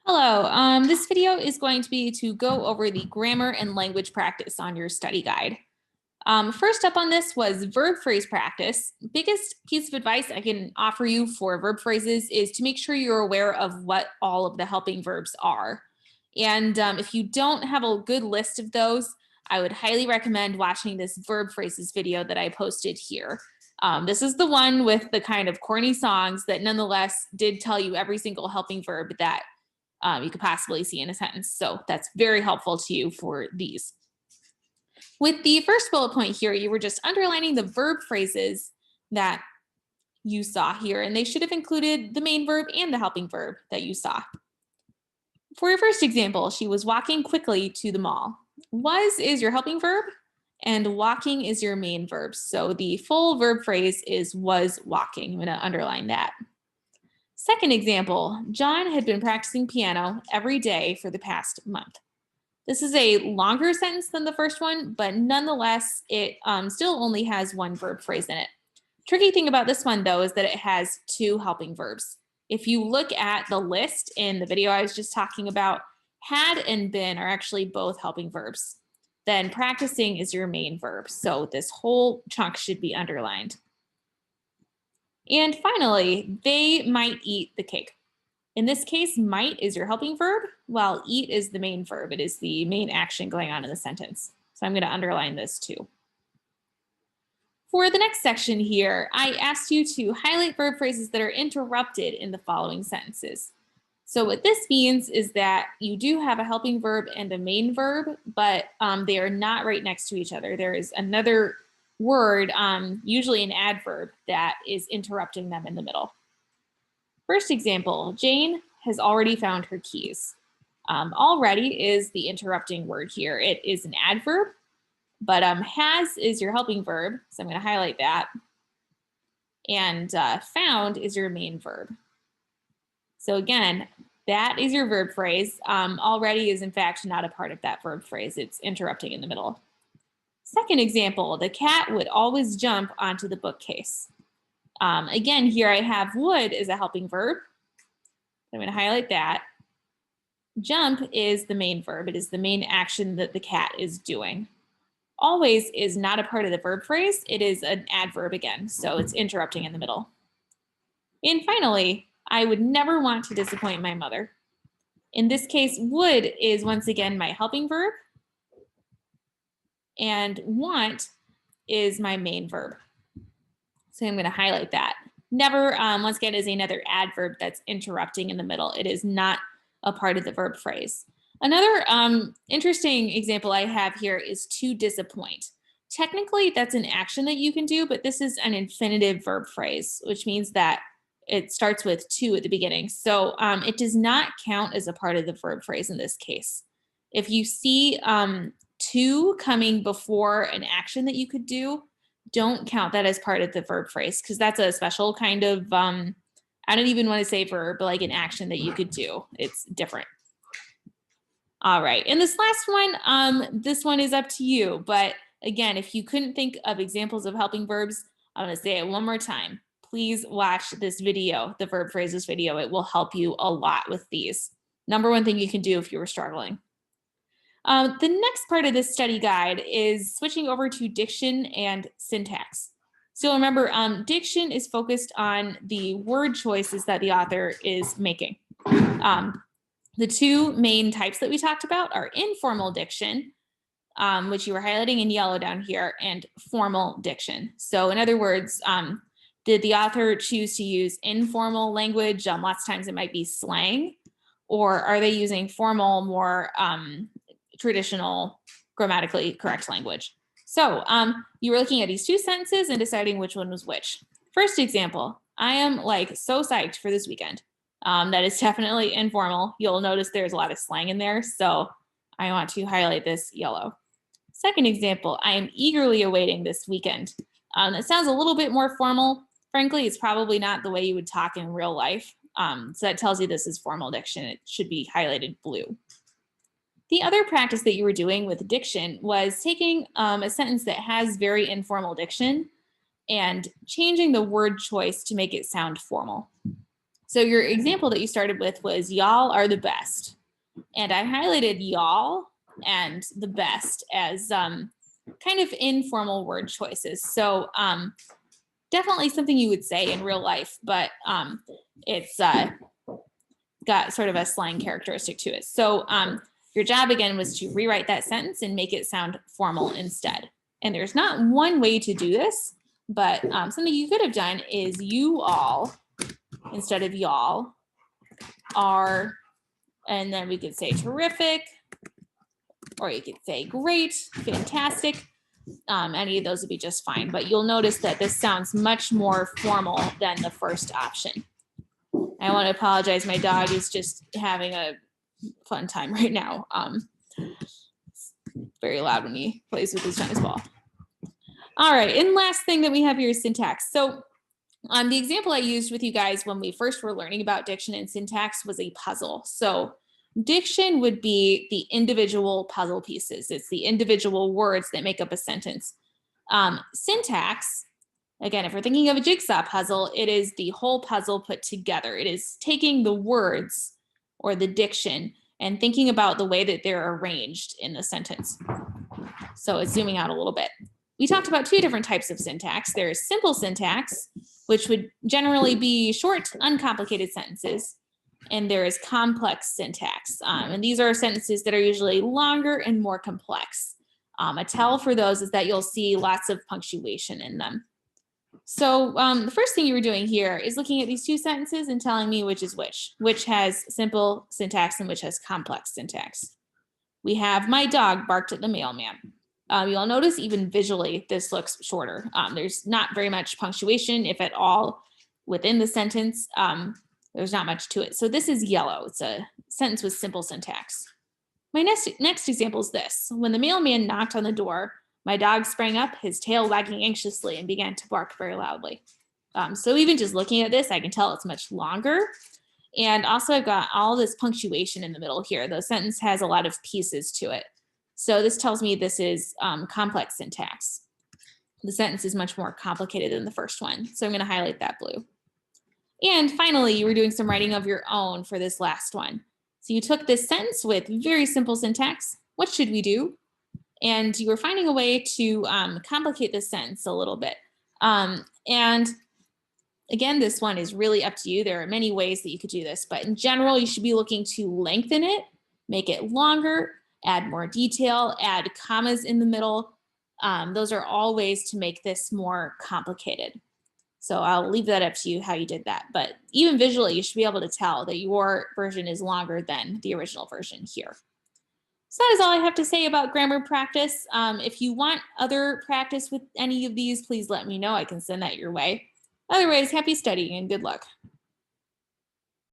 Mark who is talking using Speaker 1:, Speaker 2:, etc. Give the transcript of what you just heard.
Speaker 1: Hello, this video is going to be to go over the grammar and language practice on your study guide. First up on this was verb phrase practice. Biggest piece of advice I can offer you for verb phrases is to make sure you're aware of what all of the helping verbs are. And if you don't have a good list of those, I would highly recommend watching this verb phrases video that I posted here. This is the one with the kind of corny songs that nonetheless did tell you every single helping verb that you could possibly see in a sentence. So that's very helpful to you for these. With the first bullet point here, you were just underlining the verb phrases that you saw here, and they should have included the main verb and the helping verb that you saw. For your first example, she was walking quickly to the mall. Was is your helping verb, and walking is your main verb. So the full verb phrase is was walking. I'm going to underline that. Second example, John had been practicing piano every day for the past month. This is a longer sentence than the first one, but nonetheless, it still only has one verb phrase in it. Tricky thing about this one, though, is that it has two helping verbs. If you look at the list in the video I was just talking about, had and been are actually both helping verbs. Then practicing is your main verb. So this whole chunk should be underlined. And finally, they might eat the cake. In this case, might is your helping verb, while eat is the main verb. It is the main action going on in the sentence. So I'm going to underline this too. For the next section here, I asked you to highlight verb phrases that are interrupted in the following sentences. So what this means is that you do have a helping verb and a main verb, but they are not right next to each other. There is another word, usually an adverb, that is interrupting them in the middle. First example, Jane has already found her keys. Already is the interrupting word here. It is an adverb, but has is your helping verb, so I'm going to highlight that. And found is your main verb. So again, that is your verb phrase. Already is in fact not a part of that verb phrase. It's interrupting in the middle. Second example, the cat would always jump onto the bookcase. Again, here I have would as a helping verb. I'm going to highlight that. Jump is the main verb. It is the main action that the cat is doing. Always is not a part of the verb phrase. It is an adverb again, so it's interrupting in the middle. And finally, I would never want to disappoint my mother. In this case, would is once again my helping verb, and want is my main verb. So I'm going to highlight that. Never, once again, is another adverb that's interrupting in the middle. It is not a part of the verb phrase. Another interesting example I have here is to disappoint. Technically, that's an action that you can do, but this is an infinitive verb phrase, which means that it starts with to at the beginning. So it does not count as a part of the verb phrase in this case. If you see to coming before an action that you could do, don't count that as part of the verb phrase because that's a special kind of, I don't even want to say verb, but like an action that you could do. It's different. All right, and this last one, this one is up to you. But again, if you couldn't think of examples of helping verbs, I'm going to say it one more time. Please watch this video, the verb phrases video. It will help you a lot with these. Number one thing you can do if you were struggling. The next part of this study guide is switching over to diction and syntax. So remember, diction is focused on the word choices that the author is making. The two main types that we talked about are informal diction, which you were highlighting in yellow down here, and formal diction. So in other words, did the author choose to use informal language? Lots of times it might be slang, or are they using formal, more traditional, grammatically correct language? So you were looking at these two sentences and deciding which one was which. First example, I am like so psyched for this weekend. That is definitely informal. You'll notice there's a lot of slang in there, so I want to highlight this yellow. Second example, I am eagerly awaiting this weekend. That sounds a little bit more formal. Frankly, it's probably not the way you would talk in real life. So that tells you this is formal diction. It should be highlighted blue. The other practice that you were doing with diction was taking a sentence that has very informal diction and changing the word choice to make it sound formal. So your example that you started with was y'all are the best. And I highlighted y'all and the best as kind of informal word choices. So definitely something you would say in real life, but it's got sort of a slang characteristic to it. So your job again was to rewrite that sentence and make it sound formal instead. And there's not one way to do this, but something you could have done is you all, instead of y'all, are, and then we could say terrific, or you could say great, fantastic. Any of those would be just fine, but you'll notice that this sounds much more formal than the first option. I want to apologize. My dog is just having a fun time right now. It's very loud when he plays with his tennis ball. All right, and last thing that we have here is syntax. So the example I used with you guys when we first were learning about diction and syntax was a puzzle. So diction would be the individual puzzle pieces. It's the individual words that make up a sentence. Syntax, again, if we're thinking of a jigsaw puzzle, it is the whole puzzle put together. It is taking the words or the diction and thinking about the way that they're arranged in the sentence. So it's zooming out a little bit. We talked about two different types of syntax. There is simple syntax, which would generally be short, uncomplicated sentences. And there is complex syntax. And these are sentences that are usually longer and more complex. A tell for those is that you'll see lots of punctuation in them. So the first thing you were doing here is looking at these two sentences and telling me which is which has simple syntax and which has complex syntax. We have my dog barked at the mailman. You'll notice even visually, this looks shorter. There's not very much punctuation, if at all, within the sentence. There's not much to it. So this is yellow. It's a sentence with simple syntax. My next example is this. When the mailman knocked on the door, my dog sprang up, his tail wagging anxiously, and began to bark very loudly. So even just looking at this, I can tell it's much longer. And also I've got all this punctuation in the middle here. The sentence has a lot of pieces to it. So this tells me this is complex syntax. The sentence is much more complicated than the first one. So I'm going to highlight that blue. And finally, you were doing some writing of your own for this last one. So you took this sentence with very simple syntax. What should we do? And you were finding a way to complicate this sentence a little bit. And again, this one is really up to you. There are many ways that you could do this, but in general, you should be looking to lengthen it, make it longer, add more detail, add commas in the middle. Those are all ways to make this more complicated. So I'll leave that up to you how you did that. But even visually, you should be able to tell that your version is longer than the original version here. So that is all I have to say about grammar practice. If you want other practice with any of these, please let me know. I can send that your way. Otherwise, happy studying and good luck.